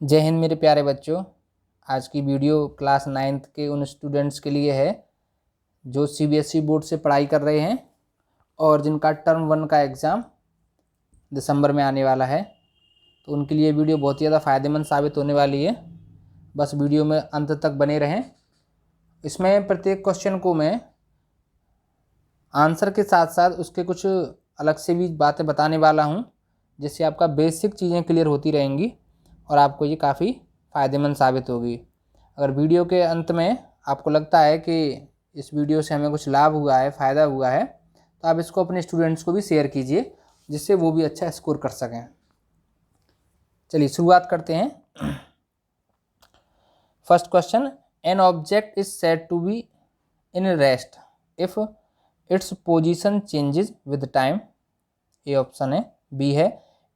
जय हिंद मेरे प्यारे बच्चों। आज की वीडियो क्लास 9th के उन स्टूडेंट्स के लिए है जो सीबीएसई बोर्ड से पढ़ाई कर रहे हैं और जिनका टर्म 1 का एग्ज़ाम दिसंबर में आने वाला है। तो उनके लिए वीडियो बहुत ही ज़्यादा फ़ायदेमंद साबित होने वाली है। बस वीडियो में अंत तक बने रहें। इसमें प्रत्येक क्वेश्चन को मैं आंसर के साथ साथ उसके कुछ अलग से भी बातें बताने वाला हूँ, जिससे आपका बेसिक चीज़ें क्लियर होती रहेंगी और आपको ये काफ़ी फ़ायदेमंद साबित होगी। अगर वीडियो के अंत में आपको लगता है कि इस वीडियो से हमें कुछ लाभ हुआ है, फ़ायदा हुआ है, तो आप इसको अपने स्टूडेंट्स को भी शेयर कीजिए, जिससे वो भी अच्छा स्कोर कर सकें। चलिए शुरुआत करते हैं। First question, an object is said to be in rest if its position changes with time. A option है। बी है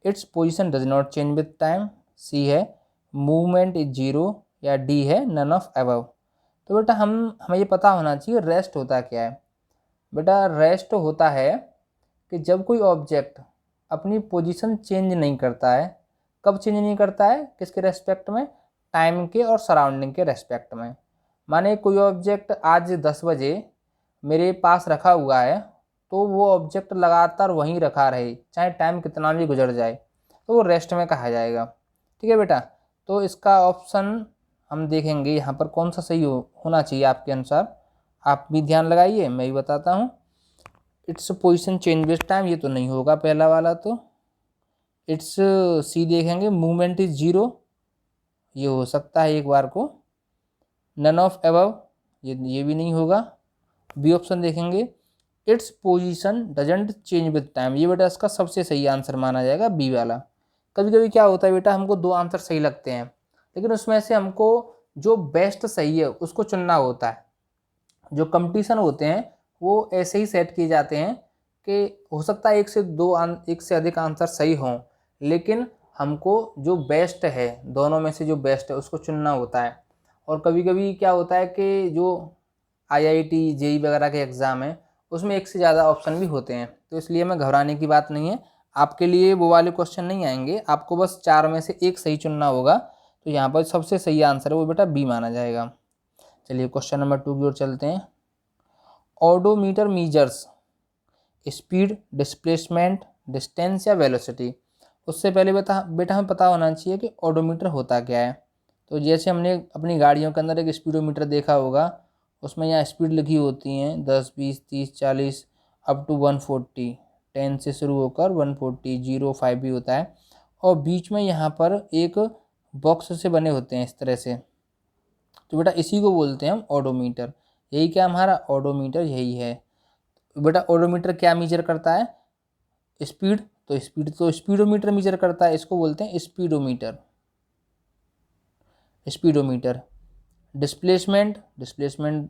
its position does not change with time. C है मूवमेंट इज जीरो। या डी है none of above. तो बेटा हमें ये पता होना चाहिए रेस्ट होता क्या है। बेटा रेस्ट होता है कि जब कोई ऑब्जेक्ट अपनी पोजीशन चेंज नहीं करता है। कब चेंज नहीं करता है? किसके रेस्पेक्ट में? टाइम के और सराउंडिंग के रेस्पेक्ट में। माने कोई ऑब्जेक्ट आज 10 बजे मेरे पास रखा हुआ है, तो वो ऑब्जेक्ट लगातार वहीं रखा रहे, चाहे टाइम कितना भी गुजर जाए, तो वो रेस्ट में कहा जाएगा। ठीक है बेटा, तो इसका ऑप्शन हम देखेंगे यहाँ पर कौन सा सही होना चाहिए आपके अनुसार। आप भी ध्यान लगाइए, मैं भी बताता हूँ। Its position change with time, ये तो नहीं होगा पहला वाला। तो इट्स सी देखेंगे, मूवमेंट इज जीरो, ये हो सकता है एक बार को। नन ऑफ अबव, ये भी नहीं होगा। बी ऑप्शन देखेंगे, its position doesn't change with time, ये बेटा इसका सबसे सही आंसर माना जाएगा, बी वाला। कभी कभी क्या होता है बेटा, हमको दो आंसर सही लगते हैं, लेकिन उसमें से हमको जो बेस्ट सही है उसको चुनना होता है। जो कंपटीशन होते हैं वो ऐसे ही सेट किए जाते हैं कि हो सकता है एक से अधिक आंसर सही हों, लेकिन हमको जो बेस्ट है, दोनों में से जो बेस्ट है उसको चुनना होता है। और कभी कभी क्या होता है कि जो आईआईटी जेई वगैरह के एग्ज़ाम है उसमें एक से ज़्यादा ऑप्शन भी होते हैं, तो इसलिए हमें घबराने की बात नहीं है। आपके लिए वो वाले क्वेश्चन नहीं आएंगे, आपको बस 4 में से एक सही चुनना होगा। तो यहाँ पर सबसे सही आंसर है वो बेटा बी माना जाएगा। चलिए क्वेश्चन नंबर 2 की ओर चलते हैं। Odometer measures speed, displacement, distance या वेलोसिटी। उससे पहले बेटा हमें पता होना चाहिए कि ओडोमीटर होता क्या है। तो जैसे हमने अपनी गाड़ियों के अंदर एक स्पीडोमीटर देखा होगा, उसमें यहाँ स्पीड लिखी होती हैं 10, 20, 30, 40 अप टू 140, 10 से शुरू होकर 140, 0, 5 भी होता है। और बीच में यहाँ पर एक बॉक्स से बने होते हैं इस तरह से, तो बेटा इसी को बोलते हैं हम ओडोमीटर। यही क्या हमारा ओडोमीटर यही है। बेटा ओडोमीटर क्या मेजर करता है? स्पीड, तो स्पीड तो स्पीडोमीटर मेजर करता है, इसको बोलते हैं स्पीडोमीटर। स्पीडोमीटर। डिस्प्लेसमेंट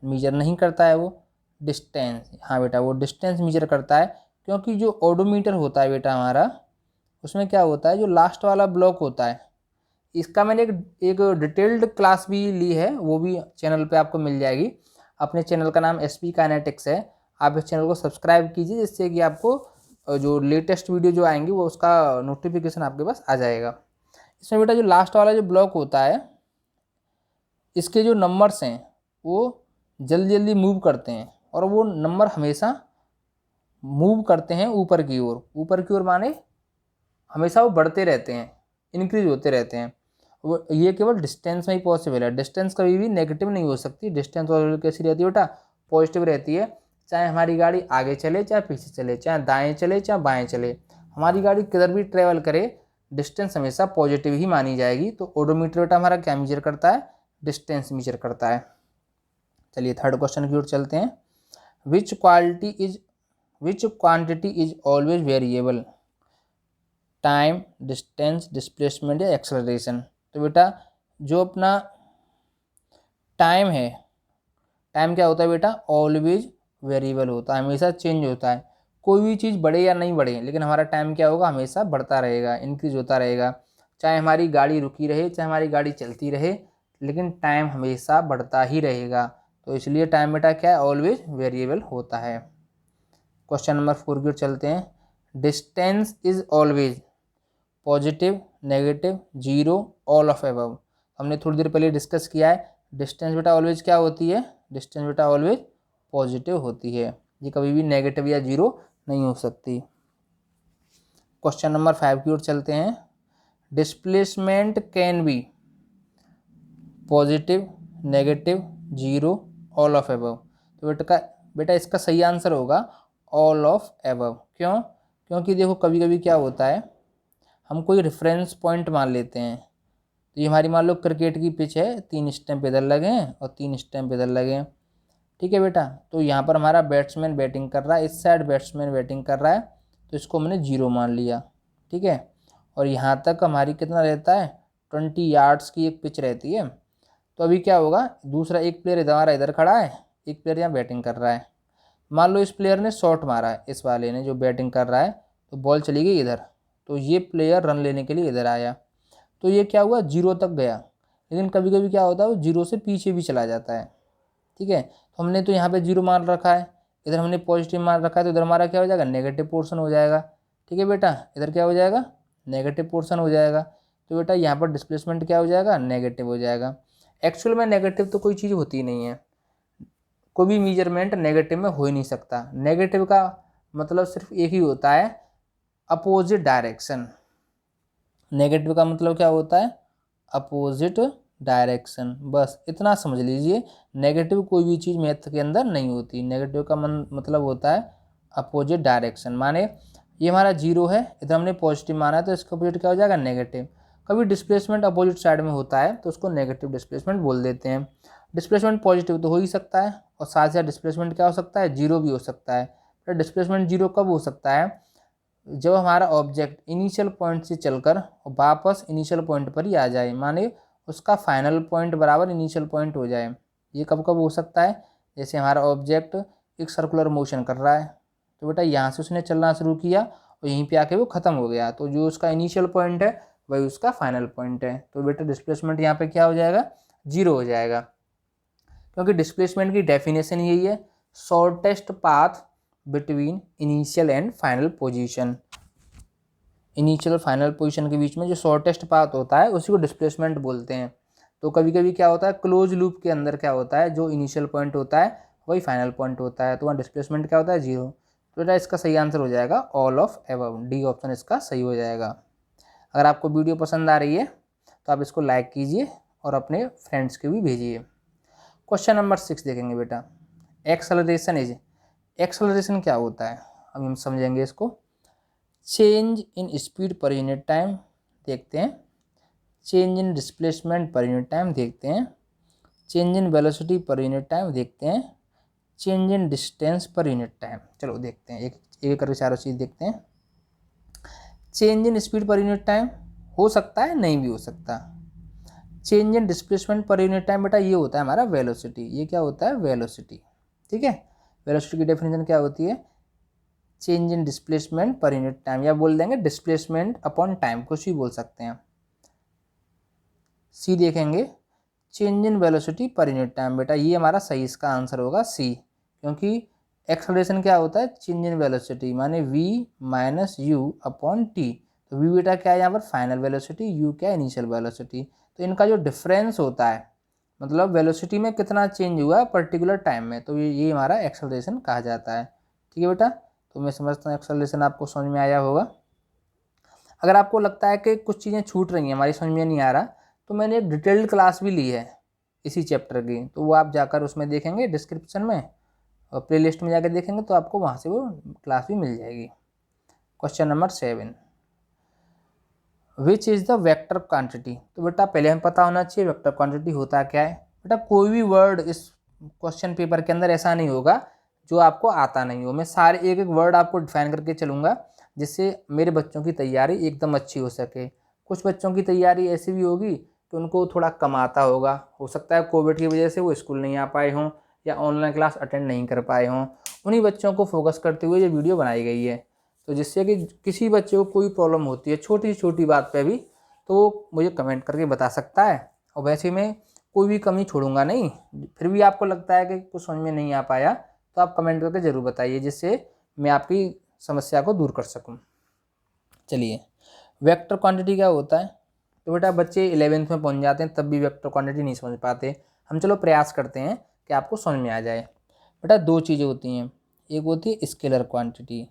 मेजर नहीं करता है वो। डिस्टेंस, हाँ बेटा वो डिस्टेंस मेजर करता है, क्योंकि जो ओडोमीटर होता है बेटा हमारा, उसमें क्या होता है, जो लास्ट वाला ब्लॉक होता है, इसका मैंने एक डिटेल्ड क्लास भी ली है, वो भी चैनल पे आपको मिल जाएगी। अपने चैनल का नाम एसपी काइनेटिक्स है। आप इस चैनल को सब्सक्राइब कीजिए, जिससे कि आपको जो लेटेस्ट वीडियो जो आएंगी वो उसका नोटिफिकेशन आपके पास आ जाएगा। इसमें बेटा जो लास्ट वाला जो ब्लॉक होता है, इसके जो नंबर्स हैं वो जल्दी जल्दी मूव करते हैं, और वो नंबर हमेशा मूव करते हैं ऊपर की ओर। ऊपर की ओर माने हमेशा वो बढ़ते रहते हैं, इंक्रीज होते रहते हैं। वो ये केवल डिस्टेंस में ही पॉसिबल है। डिस्टेंस कभी भी नेगेटिव नहीं हो सकती। डिस्टेंस और कैसी रहती है बेटा? पॉजिटिव रहती है। चाहे हमारी गाड़ी आगे चले चाहे पीछे चले, चाहे दाएं चले चाहे बाएं चले, हमारी गाड़ी किधर भी ट्रेवल करे, डिस्टेंस हमेशा पॉजिटिव ही मानी जाएगी। तो ओडोमीटर बेटा हमारा क्या मेजर करता है? डिस्टेंस मेजर करता है। चलिए थर्ड क्वेश्चन की ओर चलते हैं। विच quantity is always variable? Time, distance, displacement या एक्सेलरेशन। तो बेटा जो अपना टाइम है, टाइम क्या होता है बेटा? ऑलवेज वेरिएबल होता है, हमेशा चेंज होता है। कोई भी चीज़ बढ़े या नहीं बढ़े, लेकिन हमारा टाइम क्या होगा? हमेशा बढ़ता रहेगा, इंक्रीज होता रहेगा। चाहे हमारी गाड़ी रुकी रहे चाहे हमारी गाड़ी चलती रहे, लेकिन टाइम हमेशा बढ़ता ही रहेगा। तो इसलिए टाइम बेटा क्या है? ऑलवेज वेरिएबल होता है। क्वेश्चन नंबर 4 की ओर चलते हैं। Distance is always positive, negative, zero, all of above. हमने थोड़ी देर पहले डिस्कस किया है डिस्टेंस बेटा ऑलवेज क्या होती है, डिस्टेंस बेटा ऑलवेज पॉजिटिव होती है, ये कभी भी नेगेटिव या जीरो नहीं हो सकती। क्वेश्चन नंबर 5 की ओर चलते हैं। Displacement can be positive, negative, zero, all of above. तो बेटा इसका सही आंसर होगा ऑल ऑफ एबव। क्यों? क्योंकि देखो कभी कभी क्या होता है, हम कोई रेफरेंस पॉइंट मान लेते हैं। तो ये हमारी मान लो क्रिकेट की पिच है, 3 स्टंप इधर लगे हैं और 3 स्टंप इधर लगे हैं, ठीक है बेटा। तो यहाँ पर हमारा बैट्समैन बैटिंग कर रहा है, इस साइड बैट्समैन बैटिंग कर रहा है, तो इसको मैंने जीरो मान लिया, ठीक है। और यहाँ तक हमारी कितना रहता है, 20 यार्ड्स की एक पिच रहती है। तो अभी क्या होगा, दूसरा एक प्लेयर हमारा इधर खड़ा है, एक प्लेयर यहाँ बैटिंग कर रहा है। मान लो इस प्लेयर ने शॉट मारा है, इस वाले ने जो बैटिंग कर रहा है, तो बॉल चली गई इधर, तो ये प्लेयर रन लेने के लिए इधर आया, तो ये क्या हुआ, जीरो तक गया। लेकिन कभी कभी क्या होता है वो जीरो से पीछे भी चला जाता है, ठीक है। तो हमने तो यहाँ पे जीरो मान रखा है, इधर हमने पॉजिटिव मान रखा है, तो इधर हमारा क्या हो जाएगा, नेगेटिव पोर्शन हो जाएगा, ठीक है बेटा। इधर क्या हो जाएगा, नेगेटिव पोर्शन हो जाएगा। तो बेटा यहाँ पर डिस्प्लेसमेंट क्या हो जाएगा, नेगेटिव हो जाएगा। एक्चुअल में नेगेटिव तो कोई चीज़ होती नहीं है, कोई भी मेजरमेंट नेगेटिव में हो ही नहीं सकता। नेगेटिव का मतलब सिर्फ एक ही होता है, अपोजिट डायरेक्शन। नेगेटिव का मतलब क्या होता है, अपोजिट डायरेक्शन, बस इतना समझ लीजिए। नेगेटिव कोई भी चीज़ मैथ के अंदर नहीं होती, नेगेटिव का मतलब होता है अपोजिट डायरेक्शन। माने ये हमारा जीरो है, इधर हमने पॉजिटिव माना है, तो इसका अपोजिट क्या हो जाएगा, नेगेटिव। कभी डिस्प्लेसमेंट अपोजिट साइड में होता है तो उसको नेगेटिव डिस्प्लेसमेंट बोल देते हैं। डिस्प्लेसमेंट पॉजिटिव तो हो ही सकता है, और साथ ही डिस्प्लेसमेंट क्या हो सकता है, जीरो भी हो सकता है। तो डिस्प्लेसमेंट जीरो कब हो सकता है, जब हमारा ऑब्जेक्ट इनिशियल पॉइंट से चलकर वापस इनिशियल पॉइंट पर ही आ जाए, माने उसका फाइनल पॉइंट बराबर इनिशियल पॉइंट हो जाए। ये कब कब हो सकता है, जैसे हमारा ऑब्जेक्ट एक सर्कुलर मोशन कर रहा है, तो बेटा यहाँ से उसने चलना शुरू किया और यहीं पे आके वो ख़त्म हो गया, तो जो उसका इनिशियल पॉइंट है वही उसका फाइनल पॉइंट है। तो बेटा डिस्प्लेसमेंट यहाँ पे क्या हो जाएगा, जीरो हो जाएगा। क्योंकि डिस्प्लेसमेंट की डेफिनेशन यही है, shortest path between initial and final position. Initial और फाइनल पोजीशन के बीच में जो शॉर्टेस्ट पाथ होता है उसी को डिस्प्लेसमेंट बोलते हैं। तो कभी कभी क्या होता है, क्लोज लूप के अंदर क्या होता है, जो इनिशियल पॉइंट होता है वही फाइनल पॉइंट होता है, तो वहाँ डिस्प्लेसमेंट क्या होता है, जीरो। तो बेटा इसका सही आंसर हो जाएगा all of above, D option इसका सही हो जाएगा। अगर आपको वीडियो पसंद आ रही है तो आप इसको लाइक कीजिए और अपने फ्रेंड्स के भी भेजिए। क्वेश्चन नंबर 6 देखेंगे बेटा, एक्सेलरेशन इज, एक्सेलरेशन क्या होता है, अभी हम समझेंगे इसको। Change in speed per unit time देखते हैं, change in displacement per unit time देखते हैं, change in velocity per unit time देखते हैं, change in distance per unit time. चलो देखते हैं एक एक करके चारों चीज़ देखते हैं। Change in speed per unit time हो सकता है, नहीं भी हो सकता। Change in displacement per unit time बेटा ये होता है हमारा वेलोसिटी, ये क्या होता है, वेलोसिटी, ठीक है। वेलोसिटी की डेफिनेशन क्या होती है, चेंज इन डिस्प्लेसमेंट पर यूनिट टाइम, या बोल देंगे डिस्प्लेसमेंट अपॉन टाइम, कुछ भी बोल सकते हैं। सी देखेंगे, change in velocity per unit time, बेटा ये हमारा सही इसका आंसर होगा सी। क्योंकि एक्सेलरेशन क्या होता है, चेंज इन वेलोसिटी, माने v minus u upon T. तो v बेटा क्या है यहाँ पर, फाइनल वेलोसिटी, u क्या है, इनिशियल वेलोसिटी। तो इनका जो डिफरेंस होता है, मतलब वेलोसिटी में कितना चेंज हुआ पर्टिकुलर टाइम में, तो ये हमारा एक्सेलरेशन कहा जाता है, ठीक है बेटा। तो मैं समझता हूँ एक्सेलरेशन आपको समझ में आया होगा। अगर आपको लगता है कि कुछ चीज़ें छूट रही हैं, हमारी समझ में नहीं आ रहा, तो मैंने एक डिटेल्ड क्लास भी ली है इसी चैप्टर की, तो वो आप जाकर उसमें देखेंगे डिस्क्रिप्शन में, और प्ले लिस्ट में जाकर देखेंगे तो आपको वहाँ से वो क्लास भी मिल जाएगी। Question number 7, which is the vector quantity. तो बेटा पहले हमें पता होना चाहिए वेक्टर क्वांटिटी होता क्या है। बेटा कोई भी वर्ड इस क्वेश्चन पेपर के अंदर ऐसा नहीं होगा जो आपको आता नहीं हो, मैं सारे एक एक वर्ड आपको डिफाइन करके चलूँगा, जिससे मेरे बच्चों की तैयारी एकदम अच्छी हो सके। कुछ बच्चों की तैयारी ऐसी भी होगी कि उनको थोड़ा कम आता होगा, हो सकता है कोविड की वजह से वो स्कूल नहीं आ पाए हों या ऑनलाइन क्लास अटेंड नहीं कर पाए हों, उन्हीं बच्चों को फोकस करते हुए ये वीडियो बनाई गई है। तो जिससे कि किसी बच्चे को कोई प्रॉब्लम होती है छोटी छोटी बात पे भी, तो वो मुझे कमेंट करके बता सकता है, और वैसे मैं कोई भी कमी छोड़ूंगा नहीं। फिर भी आपको लगता है कि कुछ समझ में नहीं आ पाया तो आप कमेंट करके ज़रूर बताइए, जिससे मैं आपकी समस्या को दूर कर सकूं। चलिए, वेक्टर क्वांटिटी क्या होता है? तो बेटा बच्चे 11th में पहुंच जाते हैं तब भी वेक्टर क्वांटिटी नहीं समझ पाते। हम चलो प्रयास करते हैं कि आपको समझ में आ जाए। बेटा दो चीज़ें होती हैं, एक होती है स्केलर क्वांटिटी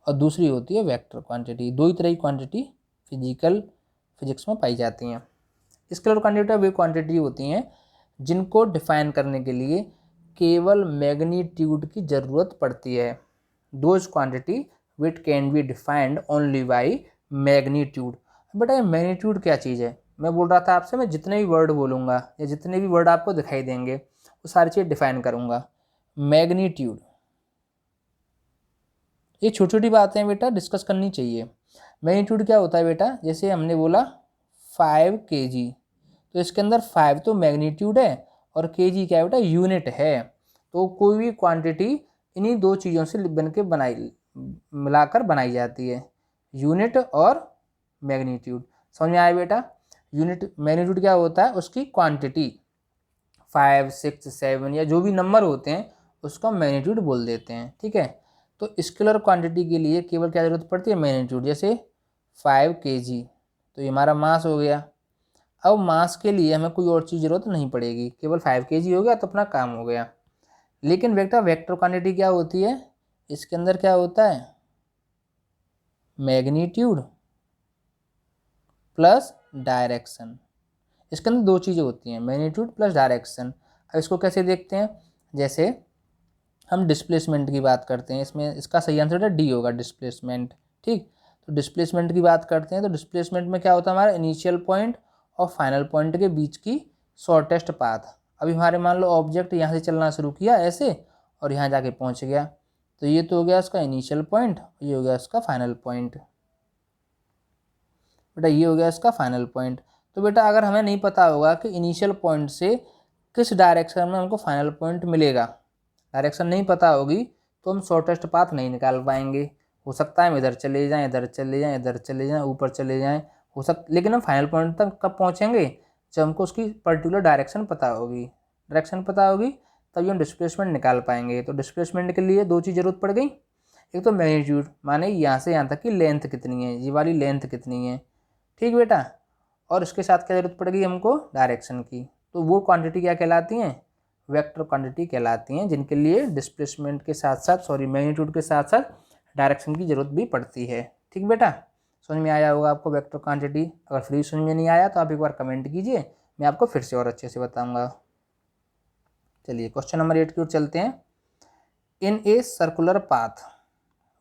और दूसरी होती है वेक्टर क्वांटिटी। दो ही तरह की क्वांटिटी फिजिक्स में पाई जाती हैं। स्केलर क्वांटिटी वे क्वांटिटी होती हैं जिनको डिफाइन करने के लिए केवल मैग्नीट्यूड की ज़रूरत पड़ती है। Those quantity which can be defined only by magnitude. बेटा ये मैग्नीट्यूड क्या चीज़ है? मैं बोल रहा था आपसे, मैं जितने भी वर्ड बोलूँगा या जितने भी वर्ड आपको दिखाई देंगे वो सारी चीज़ डिफाइन करूँगा। मैग्नीट्यूड, ये छोटी छोटी बातें बेटा डिस्कस करनी चाहिए। मैग्नीट्यूड क्या होता है बेटा? जैसे हमने बोला 5 kg, तो इसके अंदर 5 तो मैग्नीट्यूड है और kg क्या है बेटा? यूनिट है। तो कोई भी क्वांटिटी इन्हीं दो चीज़ों से बन के मिलाकर बनाई जाती है, यूनिट और मैग्नीट्यूड। समझ में आया बेटा? यूनिट मैग्नीट्यूड क्या होता है? उसकी क्वांटिटी 5, 6, 7 या जो भी नंबर होते हैं उसको मैग्नीट्यूड बोल देते हैं। ठीक है, तो स्केलर क्वांटिटी के लिए केवल क्या जरूरत पड़ती है? मैग्नीट्यूड। जैसे 5 kg, तो ये हमारा मास हो गया। अब मास के लिए हमें कोई और चीज़ जरूरत नहीं पड़ेगी, केवल 5 kg हो गया तो अपना काम हो गया। लेकिन वेक्टर क्वांटिटी क्या होती है? इसके अंदर क्या होता है? Magnitude plus direction. इसके अंदर दो चीज़ें होती हैं, मैग्नीट्यूड प्लस डायरेक्शन। अब इसको कैसे देखते हैं? जैसे हम डिस्प्लेसमेंट की बात करते हैं, इसमें इसका सही आंसर डी होगा, डिस्प्लेसमेंट। ठीक, तो डिस्प्लेसमेंट की बात करते हैं तो डिस्प्लेसमेंट में क्या होता है? हमारा इनिशियल पॉइंट और फाइनल पॉइंट के बीच की शॉर्टेस्ट पाथ। अभी हमारे मान लो ऑब्जेक्ट यहाँ से चलना शुरू किया ऐसे और यहाँ जाके पहुँच गया, तो ये तो हो गया उसका इनिशियल पॉइंट, ये हो गया उसका फाइनल पॉइंट। बेटा ये हो गया इसका फाइनल पॉइंट। तो बेटा अगर हमें नहीं पता होगा कि इनिशियल पॉइंट से किस डायरेक्शन में हमको फाइनल पॉइंट मिलेगा, डायरेक्शन नहीं पता होगी तो हम शॉर्टेस्ट पाथ नहीं निकाल पाएंगे। हो सकता है हम इधर चले जाएं, इधर चले जाएं, इधर चले जाएं, ऊपर चले जाएं, लेकिन हम फाइनल पॉइंट तक कब पहुंचेंगे? जब हमको उसकी पर्टिकुलर डायरेक्शन पता होगी। डायरेक्शन पता होगी तभी हम डिस्प्लेसमेंट निकाल पाएंगे। तो डिस्प्लेसमेंट के लिए दो चीज़ जरूरत पड़ गई, एक तो मैग्नीट्यूड, माने यहाँ से यहाँ तक की लेंथ कितनी है, ये वाली लेंथ कितनी है। ठीक बेटा, और इसके साथ क्या जरूरत पड़ेगी हमको? डायरेक्शन की। तो वो क्वांटिटी क्या कहलाती हैं? वेक्टर क्वांटिटी कहलाती हैं, जिनके लिए डिस्प्लेसमेंट के साथ साथ मैग्नीट्यूड के साथ साथ डायरेक्शन की जरूरत भी पड़ती है। ठीक बेटा, समझ में आया होगा आपको वेक्टर क्वांटिटी। अगर फिर समझ में नहीं आया तो आप एक बार कमेंट कीजिए, मैं आपको फिर से और अच्छे से बताऊंगा। चलिए क्वेश्चन नंबर 8 की ओर चलते हैं। In a circular path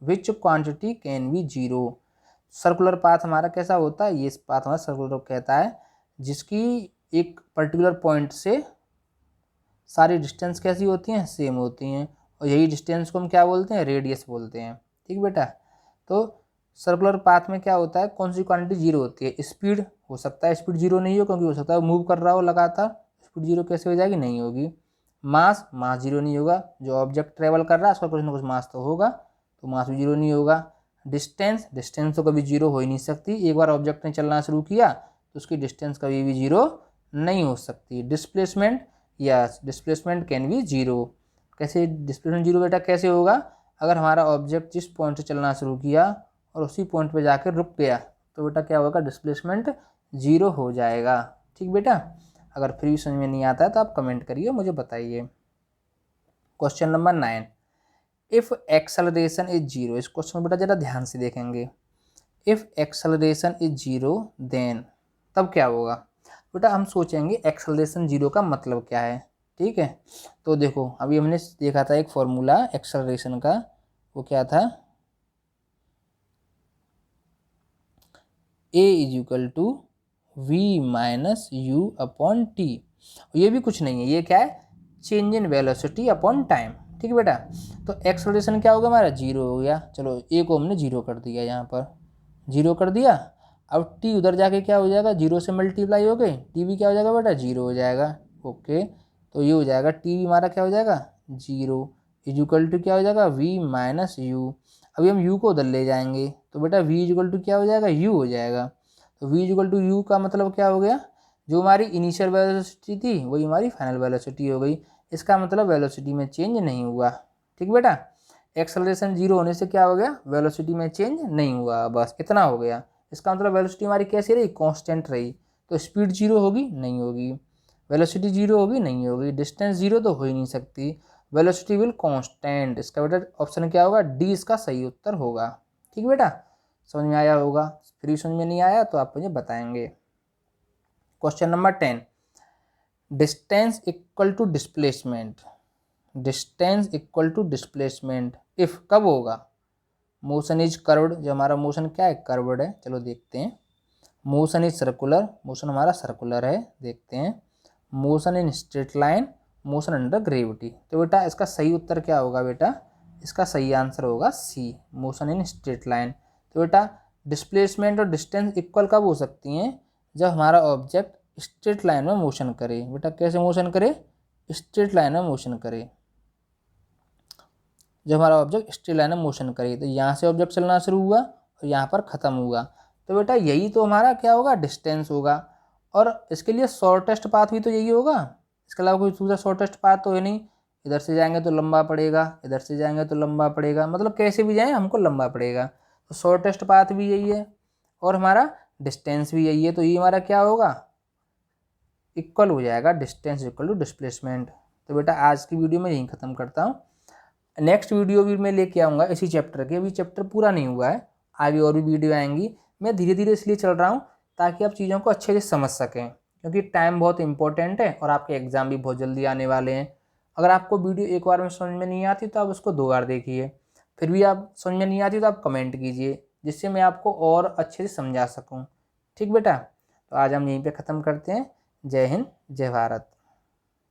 which quantity can be zero. Circular path हमारा कैसा होता है? ये पाथ हमारा सर्कुलर कहता है जिसकी एक पर्टिकुलर पॉइंट से सारी डिस्टेंस कैसी होती हैं? सेम होती हैं, और यही डिस्टेंस को हम क्या बोलते हैं? रेडियस बोलते हैं। ठीक बेटा, तो सर्कुलर पाथ में क्या होता है? कौन सी क्वांटिटी जीरो होती है? स्पीड हो सकता है स्पीड जीरो नहीं हो, क्योंकि हो सकता है मूव कर रहा हो लगातार, स्पीड जीरो कैसे हो जाएगी? नहीं होगी। मास जीरो नहीं होगा, जो ऑब्जेक्ट ट्रेवल कर रहा है उसका कुछ ना कुछ मास तो होगा, तो मास भी जीरो नहीं होगा। डिस्टेंस तो कभी जीरो हो ही नहीं सकती, एक बार ऑब्जेक्ट ने चलना शुरू किया तो उसकी डिस्टेंस कभी भी जीरो नहीं हो सकती। Displacement can be zero. कैसे डिस्प्लेसमेंट जीरो बेटा कैसे होगा? अगर हमारा ऑब्जेक्ट जिस पॉइंट से चलना शुरू किया और उसी पॉइंट पे जाकर रुक गया तो बेटा क्या होगा? डिस्प्लेसमेंट जीरो हो जाएगा। ठीक बेटा, अगर फिर भी समझ में नहीं आता है तो आप कमेंट करिए, मुझे बताइए। Question number 9, if acceleration is zero. इस क्वेश्चन बेटा जरा ध्यान से देखेंगे। If acceleration is zero then, तब क्या होगा? बेटा हम सोचेंगे एक्सेलरेशन जीरो का मतलब क्या है। ठीक है, तो देखो अभी हमने देखा था एक फॉर्मूला एक्सेलरेशन का, वो क्या था? a is equal to v minus u upon t. ये भी कुछ नहीं है, ये क्या है? Change in velocity upon time. ठीक है बेटा, तो एक्सेलरेशन क्या होगा हमारा? जीरो हो गया। चलो ए को हमने जीरो कर दिया, यहाँ पर जीरो कर दिया। अब टी उधर जाके क्या हो जाएगा? जीरो से मल्टीप्लाई हो गए, टी भी क्या हो जाएगा बेटा? जीरो हो जाएगा। ओके, तो ये हो जाएगा टी भी हमारा क्या हो जाएगा? जीरो इज इक्वल टू क्या हो जाएगा? V minus u. अभी हम u को उधर ले जाएंगे तो बेटा v इज इक्वल टू क्या हो जाएगा? u हो जाएगा। तो v is equal to u का मतलब क्या हो गया? जो हमारी इनिशियल वेलोसिटी थी वही हमारी फाइनल वेलोसिटी हो गई। इसका मतलब वेलोसिटी में चेंज नहीं हुआ। ठीक बेटा, एक्सेलरेशन 0 होने से क्या हो गया, वेलोसिटी में चेंज नहीं हुआ, बस इतना हो गया। इसका मतलब वेलोसिटी हमारी कैसी रही, कांस्टेंट रही। तो स्पीड 0 होगी, नहीं होगी। वेलोसिटी 0 होगी, नहीं होगी। डिस्टेंस 0 तो हो ही नहीं सकती। Velocity will constant. इसका बेटा ऑप्शन क्या होगा, डी इसका सही उत्तर होगा। ठीक है बेटा, समझ में आया होगा। फिर भी समझ में नहीं आया तो आप मुझे बताएंगे। Question number 10, distance equal to displacement. Distance equal to displacement if कब होगा, मोशन इज कर्व्ड। जो हमारा मोशन क्या है, कर्व्ड है। चलो देखते हैं। मोशन इज सर्कुलर, मोशन हमारा सर्कुलर है। देखते हैं। Motion in straight line, motion under gravity. तो बेटा इसका सही उत्तर क्या होगा, बेटा इसका सही आंसर होगा सी, मोशन इन स्ट्रेट लाइन। तो बेटा डिस्प्लेसमेंट और डिस्टेंस इक्वल कब हो सकती हैं, जब हमारा ऑब्जेक्ट स्ट्रेट लाइन में मोशन करे। बेटा कैसे मोशन करे, स्ट्रेट लाइन में मोशन करे। जब हमारा ऑब्जेक्ट स्ट्रेट लाइन में मोशन करे, तो यहाँ से ऑब्जेक्ट चलना शुरू हुआ और यहाँ पर ख़त्म हुआ, तो बेटा यही तो हमारा क्या होगा, डिस्टेंस होगा। और इसके लिए शॉर्टेस्ट पाथ भी तो यही होगा, इसके अलावा कोई दूसरा शॉर्टेस्ट पाथ तो है नहीं। इधर से जाएंगे तो लंबा पड़ेगा, इधर से जाएंगे तो लंबा पड़ेगा, मतलब कैसे भी जाएँ हमको लंबा पड़ेगा। तो शॉर्टेस्ट पाथ भी यही है और हमारा डिस्टेंस भी यही है। तो ये हमारा क्या होगा, इक्वल हो जाएगा, डिस्टेंस इक्वल टू डिस्प्लेसमेंट। तो बेटा आज की वीडियो में यहीं ख़त्म करता हूँ। नेक्स्ट वीडियो भी मैं लेके आऊँगा इसी चैप्टर के। अभी चैप्टर पूरा नहीं हुआ है, आगे और भी वीडियो आएंगी। मैं धीरे धीरे इसलिए चल रहा हूँ ताकि आप चीज़ों को अच्छे से समझ सकें, क्योंकि टाइम बहुत इंपॉर्टेंट है और आपके एग्ज़ाम भी बहुत जल्दी आने वाले हैं। अगर आपको वीडियो एक बार में समझ में नहीं आती तो आप उसको 2 बार देखिए, फिर भी आप समझ में नहीं आती तो आप कमेंट कीजिए, जिससे मैं आपको और अच्छे से समझा सकूँ। ठीक बेटा, तो आज हम यहीं पर ख़त्म करते हैं। जय हिंद, जय भारत।